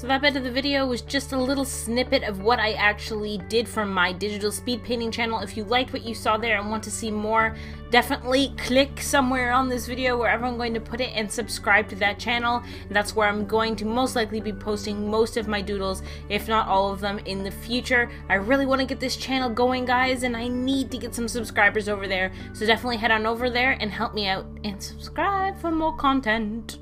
So that bit of the video was just a little snippet of what I actually did for my digital speed painting channel. If you liked what you saw there and want to see more, definitely click somewhere on this video wherever I'm going to put it and subscribe to that channel. And that's where I'm going to most likely be posting most of my doodles, if not all of them, in the future. I really want to get this channel going, guys, and I need to get some subscribers over there. So definitely head on over there and help me out and subscribe for more content.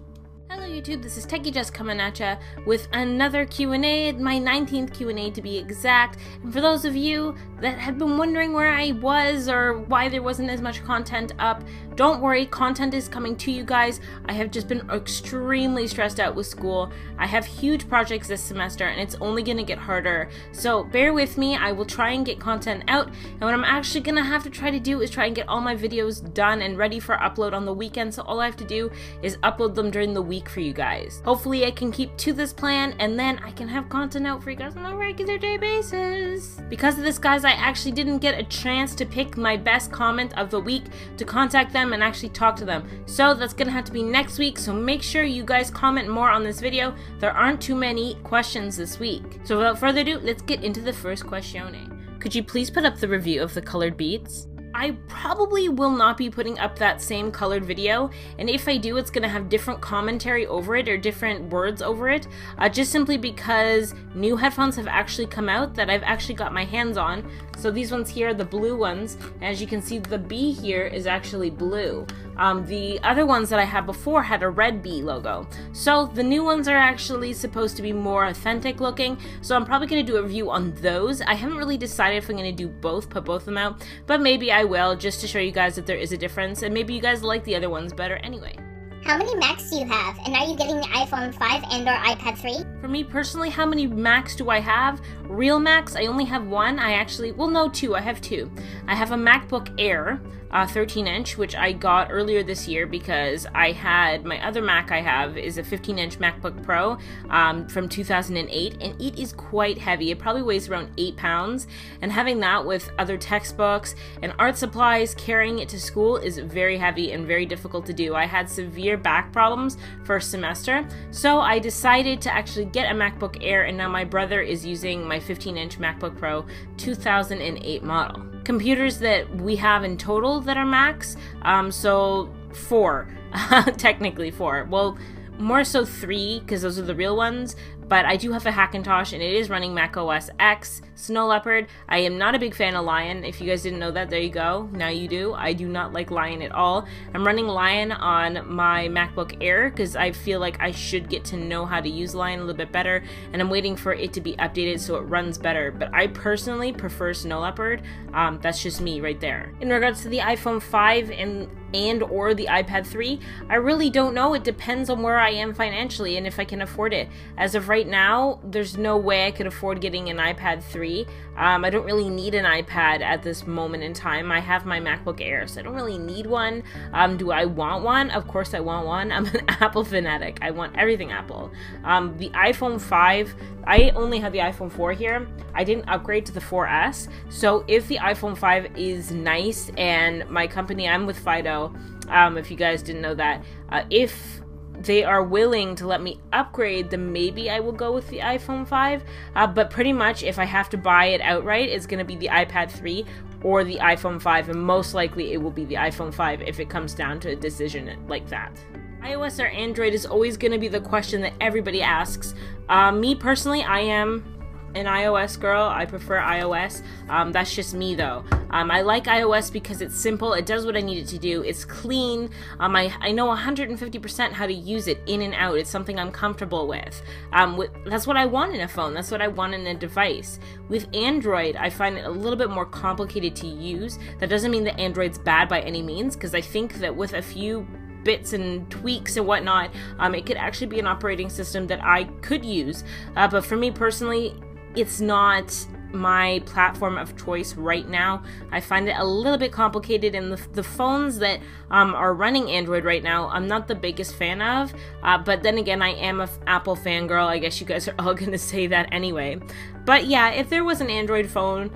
Hello YouTube, this is Techie Jess coming at ya with another Q&A, my 19th Q&A to be exact. And for those of you that have been wondering where I was or why there wasn't as much content up, don't worry, content is coming to you guys. I have just been extremely stressed out with school. I have huge projects this semester and it's only going to get harder. So bear with me, I will try and get content out. And what I'm actually going to have to try to do is try and get all my videos done and ready for upload on the weekend. So all I have to do is upload them during the week for you guys. Hopefully I can keep to this plan and then I can have content out for you guys on a regular day basis. Because of this, guys, I actually didn't get a chance to pick my best comment of the week to contact them and actually talk to them. So that's gonna have to be next week, so make sure you guys comment more on this video. There aren't too many questions this week. So without further ado, let's get into the first question. Could you please put up the review of the colored beads? I probably will not be putting up that same colored video, and if I do, it's going to have different commentary over it or different words over it, just simply because new headphones have actually come out that I've actually got my hands on. So these ones here are the blue ones. As you can see, the B here is actually blue. The other ones that I had before had a red B logo. So the new ones are actually supposed to be more authentic looking, so I'm probably going to do a review on those. I haven't really decided if I'm going to do both, put both of them out, but maybe I will, just to show you guys that there is a difference, and maybe you guys like the other ones better anyway. How many Macs do you have? And are you getting the iPhone 5 and or iPad 3? For me personally, how many Macs do I have? Real Macs, I only have one. Two. I have two. I have a MacBook Air, 13-inch, which I got earlier this year because I had, my other Mac I have is a 15-inch MacBook Pro from 2008, and it is quite heavy. It probably weighs around 8 pounds, and having that with other textbooks and art supplies, carrying it to school is very heavy and very difficult to do. I had severe back problems first semester, so I decided to actually get a MacBook Air, and now my brother is using my 15-inch MacBook Pro 2008 model. Computers that we have in total that are Macs, so 4, technically 4. Well, more so 3, because those are the real ones, but I do have a Hackintosh, and it is running Mac OS X, Snow Leopard. I am not a big fan of Lion. If you guys didn't know that, there you go. Now you do. I do not like Lion at all. I'm running Lion on my MacBook Air because I feel like I should get to know how to use Lion a little bit better, and I'm waiting for it to be updated so it runs better. But I personally prefer Snow Leopard. That's just me right there. In regards to the iPhone 5 and or the iPad 3, I really don't know. It depends on where I am financially and if I can afford it. As of right now, there's no way I could afford getting an iPad 3. I don't really need an iPad at this moment in time. I have my MacBook Air, so I don't really need one. Do I want one? Of course I want one. I'm an Apple fanatic. I want everything Apple. The iPhone 5, I only have the iPhone 4 here. I didn't upgrade to the 4S, so if the iPhone 5 is nice, and my company, I'm with Fido, if you guys didn't know that, if they are willing to let me upgrade, then maybe I will go with the iPhone 5, but pretty much if I have to buy it outright, it's going to be the iPad 3 or the iPhone 5, and most likely it will be the iPhone 5 if it comes down to a decision like that. iOS or Android is always going to be the question that everybody asks. Me personally, I am an iOS girl. I prefer iOS. That's just me though. I like iOS because it's simple. It does what I need it to do. It's clean. I know 150% how to use it in and out. It's something I'm comfortable with. That's what I want in a phone. That's what I want in a device. With Android, I find it a little bit more complicated to use. That doesn't mean that Android's bad by any means, because I think that with a few bits and tweaks and whatnot, it could actually be an operating system that I could use. But for me personally, it's not my platform of choice right now. I find it a little bit complicated, and the phones that are running Android right now, I'm not the biggest fan of, but then again, I am an Apple fangirl. I guess you guys are all gonna say that anyway. But yeah, if there was an Android phone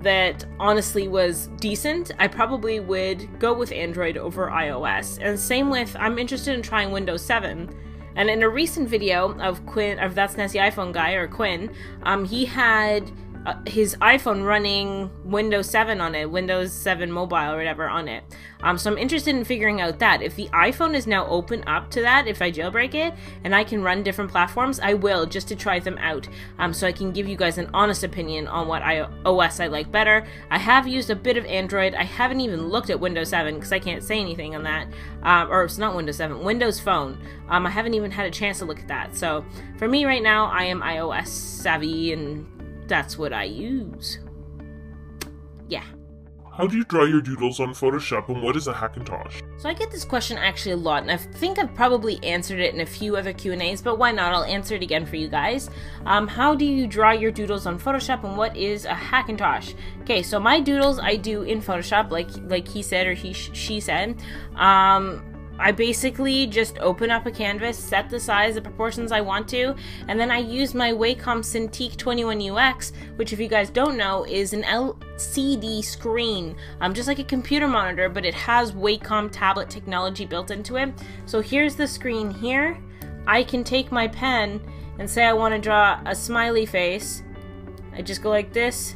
that honestly was decent, I probably would go with Android over iOS. And same with, I'm interested in trying Windows 7. And in a recent video of That's Nasty iPhone Guy, or Quinn, he had his iPhone running Windows 7 on it, Windows 7 Mobile or whatever on it. So I'm interested in figuring out that. If the iPhone is now open up to that, if I jailbreak it, and I can run different platforms, I will, just to try them out. So I can give you guys an honest opinion on what OS I like better. I have used a bit of Android. I haven't even looked at Windows 7 because I can't say anything on that. Or it's not Windows 7, Windows Phone. I haven't even had a chance to look at that. So for me right now, I am iOS savvy, and that's what I use. Yeah. How do you draw your doodles on Photoshop, and what is a Hackintosh? So I get this question actually a lot, and I think I've probably answered it in a few other Q&As, but why not? I'll answer it again for you guys. How do you draw your doodles on Photoshop, and what is a Hackintosh? Okay, so my doodles I do in Photoshop, like he said, or she said. I basically just open up a canvas, set the size, the proportions I want to, and then I use my Wacom Cintiq 21UX, which if you guys don't know is an LCD screen, just like a computer monitor, but it has Wacom tablet technology built into it. So here's the screen here. I can take my pen and say I want to draw a smiley face. I just go like this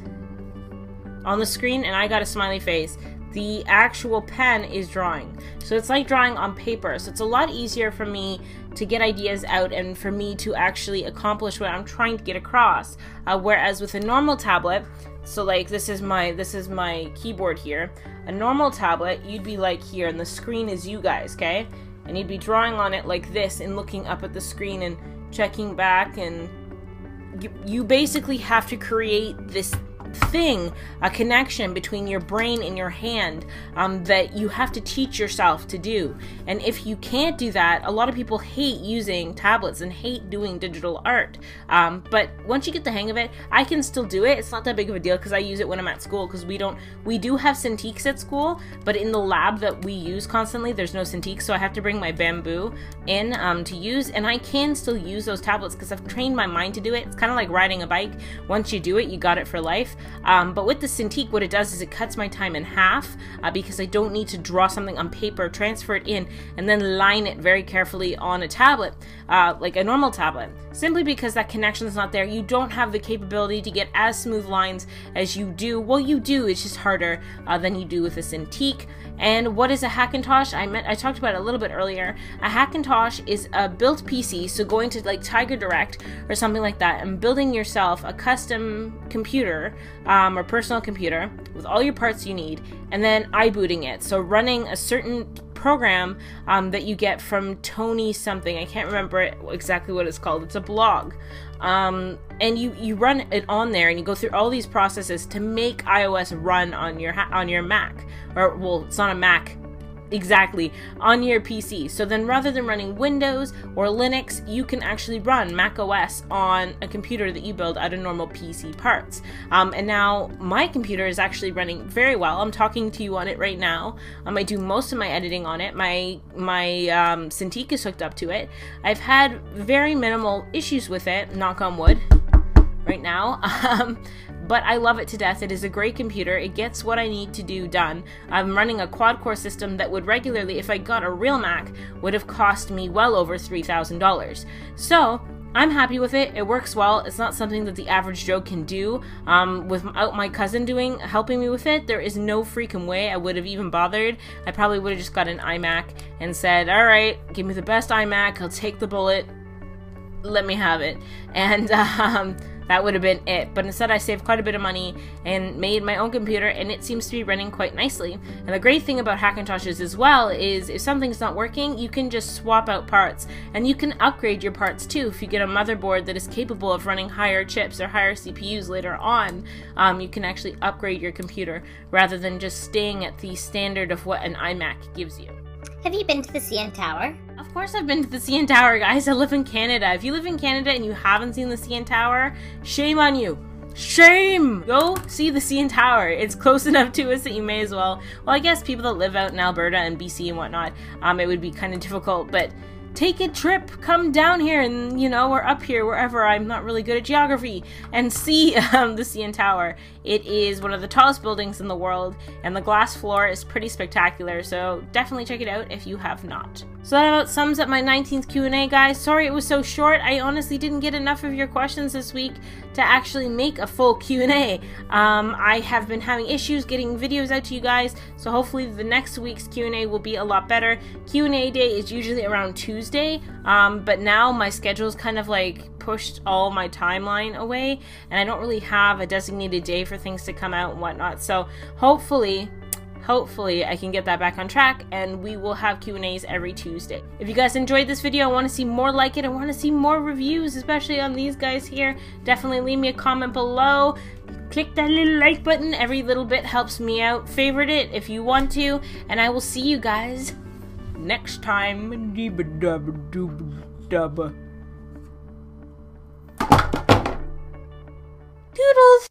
on the screen and I got a smiley face. The actual pen is drawing. So it's like drawing on paper. So it's a lot easier for me to get ideas out and for me to actually accomplish what I'm trying to get across. Whereas with a normal tablet, so like this is my keyboard here. A normal tablet, you'd be like here and the screen is you guys, okay? And you'd be drawing on it like this and looking up at the screen and checking back, and you basically have to create this thing, a connection between your brain and your hand that you have to teach yourself to do. And if you can't do that, a lot of people hate using tablets and hate doing digital art. But once you get the hang of it, I can still do it. It's not that big of a deal because I use it when I'm at school, because we do have Cintiqs at school, but in the lab that we use constantly, there's no Cintiq, so I have to bring my Bamboo in to use, and I can still use those tablets because I've trained my mind to do it. It's kind of like riding a bike. Once you do it, you got it for life. But with the Cintiq, what it does is it cuts my time in half because I don't need to draw something on paper, transfer it in, and then line it very carefully on a tablet, like a normal tablet. Simply because that connection is not there, you don't have the capability to get as smooth lines as you do. Well, you do, it's just harder than you do with a Cintiq. And what is a Hackintosh? I talked about it a little bit earlier. A Hackintosh is a built PC, so going to like Tiger Direct or something like that and building yourself a custom computer or personal computer with all your parts you need, and then iBooting it. So running a certain program that you get from Tony something. I can't remember exactly what it's called. It's a blog. And you run it on there and you go through all these processes to make iOS run on your Mac. Or, well, it's not a Mac exactly, on your PC. So then rather than running Windows or Linux, you can actually run Mac OS on a computer that you build out of normal PC parts. And now my computer is actually running very well. I'm talking to you on it right now. I do most of my editing on it. My Cintiq is hooked up to it. I've had very minimal issues with it, knock on wood, right now. But I love it to death. It is a great computer. It gets what I need to do done. I'm running a quad-core system that would regularly, if I got a real Mac, would have cost me well over $3,000. So I'm happy with it. It works well. It's not something that the average Joe can do. Without my cousin helping me with it, there is no freaking way I would have even bothered. I probably would have just got an iMac and said, all right, give me the best iMac. I'll take the bullet. Let me have it. And that would have been it. But instead I saved quite a bit of money and made my own computer, and it seems to be running quite nicely. And the great thing about Hackintoshes as well is if something's not working, you can just swap out parts, and you can upgrade your parts too. If you get a motherboard that is capable of running higher chips or higher CPUs later on, you can actually upgrade your computer rather than just staying at the standard of what an iMac gives you. Have you been to the CN Tower? Of course I've been to the CN Tower, guys. I live in Canada. If you live in Canada and you haven't seen the CN Tower, shame on you. Shame! Go see the CN Tower. It's close enough to us that you may as well. Well, I guess people that live out in Alberta and BC and whatnot, it would be kind of difficult, but take a trip, come down here, and, or up here, wherever. I'm not really good at geography, and see the CN Tower. It is one of the tallest buildings in the world, and the glass floor is pretty spectacular, so definitely check it out if you have not. So that about sums up my 19th Q&A, guys. Sorry it was so short. I honestly didn't get enough of your questions this week to actually make a full Q&A. I have been having issues getting videos out to you guys, so hopefully the next week's Q&A will be a lot better. Q&A day is usually around Tuesday, but now my schedule's kind of like pushed all my timeline away, and I don't really have a designated day for things to come out and whatnot. So hopefully I can get that back on track, and we will have Q&As every Tuesday. If you guys enjoyed this video, I want to see more like it. I want to see more reviews, especially on these guys here. Definitely leave me a comment below. Click that little like button. Every little bit helps me out. Favorite it if you want to, and I will see you guys next time. Toodles!